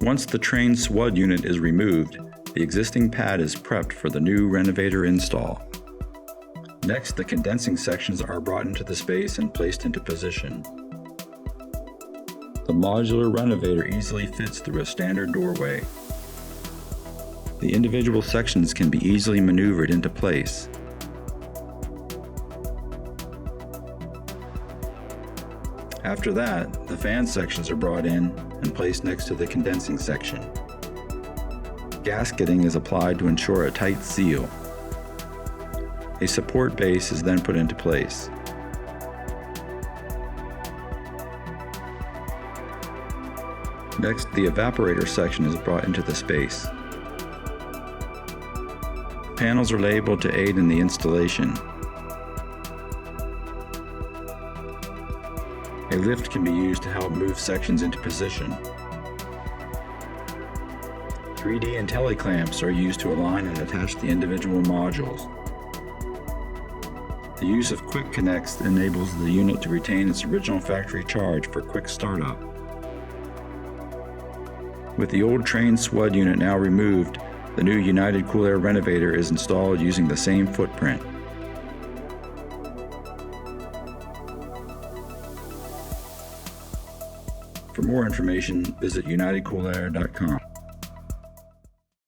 Once the Trane SWUD unit is removed, the existing pad is prepped for the new renovator install. Next, the condensing sections are brought into the space and placed into position. The modular renovator easily fits through a standard doorway. The individual sections can be easily maneuvered into place. After that, the fan sections are brought in and placed next to the condensing section. Gasketing is applied to ensure a tight seal. A support base is then put into place. Next, the evaporator section is brought into the space. Panels are labeled to aid in the installation. A lift can be used to help move sections into position. 3D IntelliClamps are used to align and attach the individual modules. The use of quick connects enables the unit to retain its original factory charge for quick startup. With the old Trane SWUD unit now removed, the new United CoolAir Renovator is installed using the same footprint. For more information, visit unitedcoolair.com.